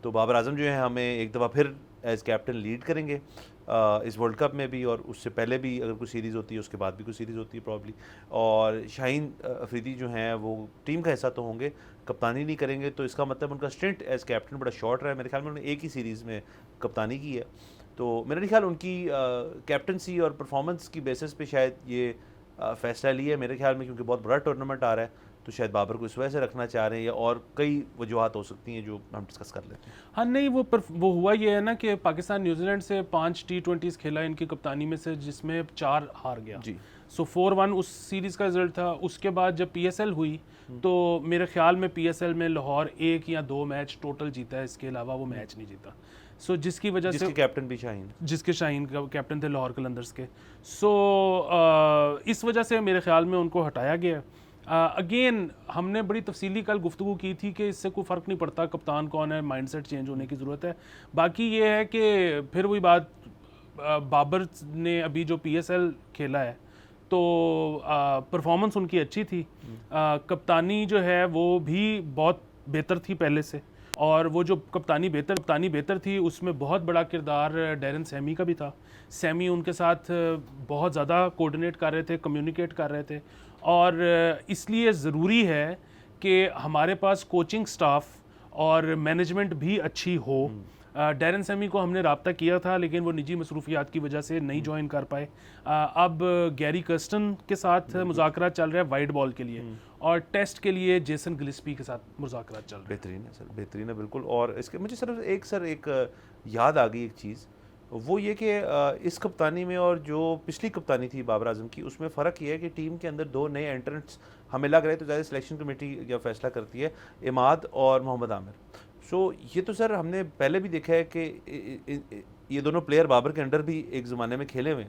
तो बाबर आजम जो है हमें एक दफ़ा फिर एज़ कैप्टन लीड करेंगे इस वर्ल्ड कप में भी, और उससे पहले भी अगर कोई सीरीज़ होती है, उसके बाद भी कोई सीरीज़ होती है प्रॉब्ली। और शाहीन अफरीदी जो हैं वो टीम का हिस्सा तो होंगे, कप्तानी नहीं करेंगे, तो इसका मतलब उनका स्टिंट एज़ कैप्टन बड़ा शॉर्ट रहा है। मेरे ख्याल में उन्होंने एक ही सीरीज़ में कप्तानी की है, तो मेरा नहीं ख्याल उनकी कैप्टनसी और परफॉर्मेंस की बेसिस पे शायद ये फ़ैसला लिया है मेरे ख्याल में, क्योंकि बहुत बड़ा टूर्नामेंट आ रहा है, तो शायद बाबर को इस वजह से रखना चाह रहे हैं, या और कई वजूहत हो सकती हैं जो हम डिस्कस कर लेते हैं। हाँ नहीं, वो हुआ ये है ना कि पाकिस्तान न्यूजीलैंड से 5 T20s खेला इनकी कप्तानी में से, जिसमें 4 हार गया जी। सो 4-1 उस सीरीज़ का रिजल्ट था। उसके बाद जब PSL हुई तो मेरे ख्याल में PSL में लाहौर 1 या 2 मैच टोटल जीता है, इसके अलावा वो मैच नहीं जीता। सो जिसकी वजह से कैप्टन भी शाहीन, जिसके शाहीन का कैप्टन थे लाहौर कलंदर्स के, सो इस वजह से मेरे ख्याल में उनको हटाया गया। अगेन हमने बड़ी तफसीली कल गुफ्तगू की थी कि इससे कोई फ़र्क नहीं पड़ता कप्तान कौन है, माइंडसेट चेंज होने की ज़रूरत है। बाकी ये है कि फिर वही बात, बाबर ने अभी जो PSL खेला है तो परफॉर्मेंस उनकी अच्छी थी, कप्तानी जो है वो भी बहुत बेहतर थी पहले से, और वो जो कप्तानी बेहतर थी उसमें बहुत बड़ा किरदार डैरन सैमी का भी था। सैमी उनके साथ बहुत ज़्यादा कोऑर्डिनेट कर रहे थे, कम्युनिकेट कर रहे थे, और इसलिए ज़रूरी है कि हमारे पास कोचिंग स्टाफ और मैनेजमेंट भी अच्छी हो। डैरन सैमी को हमने राब्ता किया था, लेकिन वो निजी मसरूफियात की वजह से नहीं ज्वाइन कर पाए। अब गैरी कर्स्टन के साथ मुज़ाकरा चल रहा है वाइड बॉल के लिए, और टेस्ट के लिए जेसन गिलिस्पी के साथ मुज़ाकरा चल रहा है। बेहतरीन है सर, बेहतरीन है बिल्कुल। और इसके मुझे सर एक याद आ गई एक चीज़, वो ये कि इस कप्तानी में और जो पिछली कप्तानी थी बाबर आजम की, उसमें फ़र्क ये है कि टीम के अंदर 2 नए एंट्रेंट्स हमें लग रहे, तो ज़्यादा सिलेक्शन कमेटी या फैसला करती है, इमाद और मोहम्मद आमिर। सो ये तो सर हमने पहले भी देखा है कि ये दोनों प्लेयर बाबर के अंडर भी एक ज़माने में खेले हुए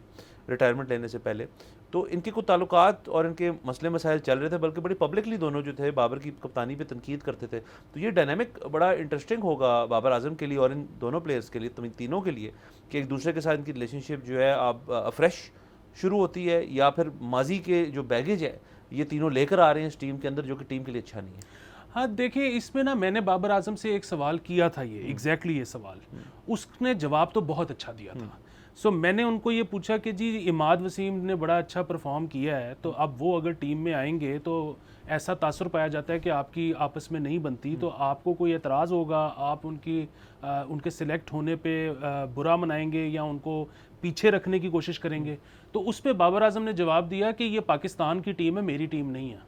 रिटायरमेंट लेने से पहले, तो इनके कुछ ताल्लुकात और इनके मसले मसाइल चल रहे थे, बल्कि बड़ी पब्लिकली दोनों जो थे बाबर की कप्तानी पे तनकीद करते थे। तो ये डायनामिक बड़ा इंटरेस्टिंग होगा बाबर आजम के लिए और इन दोनों प्लेयर्स के लिए, तीनों के लिए, कि एक दूसरे के साथ इनकी रिलेशनशिप जो है अब फ्रेश शुरू होती है, या फिर माजी के जो बैगेज है ये तीनों लेकर आ रहे हैं इस टीम के अंदर, जो कि टीम के लिए अच्छा नहीं है। हाँ देखिए, इसमें ना मैंने बाबर आजम से एक सवाल किया था, ये एग्जैक्टली ये सवाल, उसने जवाब तो बहुत अच्छा दिया था। सो मैंने उनको ये पूछा कि जी इमाद वसीम ने बड़ा अच्छा परफॉर्म किया है, तो अब वो अगर टीम में आएंगे तो ऐसा तासुर पाया जाता है कि आपकी आपस में नहीं बनती, तो आपको कोई एतराज़ होगा, आप उनके सिलेक्ट होने पे बुरा मनाएंगे या उनको पीछे रखने की कोशिश करेंगे। तो उस पर बाबर आजम ने जवाब दिया कि ये पाकिस्तान की टीम है, मेरी टीम नहीं है,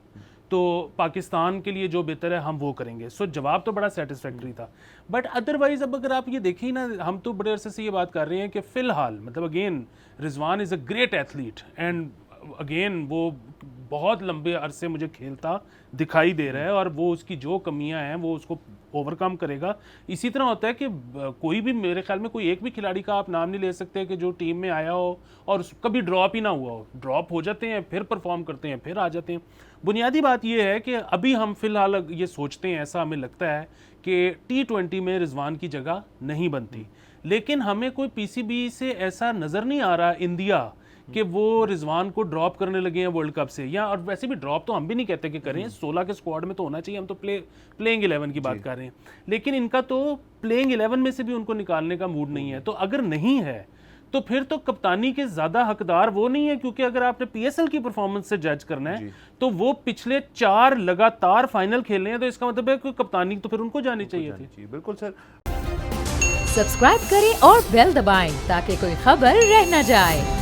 तो पाकिस्तान के लिए जो बेहतर है हम वो करेंगे। सो जवाब तो बड़ा सेटिस्फैक्ट्री था। बट अदरवाइज अब अगर आप ये देखिए ना, हम तो बड़े अरसे से ये बात कर रहे हैं कि फ़िलहाल मतलब again Rizwan is a great athlete, and again वो बहुत लंबे अरसे मुझे खेलता दिखाई दे रहा है, और वो उसकी जो कमियां हैं वो उसको ओवरकम करेगा। इसी तरह होता है कि कोई भी, मेरे ख्याल में कोई एक भी खिलाड़ी का आप नाम नहीं ले सकते कि जो टीम में आया हो और कभी ड्रॉप ही ना हुआ हो। ड्रॉप हो जाते हैं, फिर परफॉर्म करते हैं, फिर आ जाते हैं। बुनियादी बात यह है कि अभी हम फिलहाल ये सोचते हैं, ऐसा हमें लगता है कि T20 में रिजवान की जगह नहीं बनती, लेकिन हमें कोई PCB से ऐसा नज़र नहीं आ रहा इंडिया कि वो रिजवान को ड्रॉप करने लगे हैं वर्ल्ड कप से, या और वैसे भी ड्रॉप तो हम भी नहीं कहते कि करें, 16 के स्क्वाड में तो होना चाहिए, हम तो प्लेइंग 11 की बात कर रहे हैं, लेकिन इनका तो प्लेइंग 11 में से भी उनको निकालने का मूड नहीं है। तो अगर नहीं है तो फिर तो कप्तानी के ज़्यादा हकदार वो नहीं है, क्योंकि अगर आपने PSL की परफॉर्मेंस से जज करना है तो वो पिछले 4 लगातार फाइनल खेले हैं, तो इसका मतलब है कि कप्तानी तो फिर उनको जानी चाहिए थी। बिल्कुल सर। सब्सक्राइब करें और बेल दबाएं ताकि कोई खबर रह न जाए।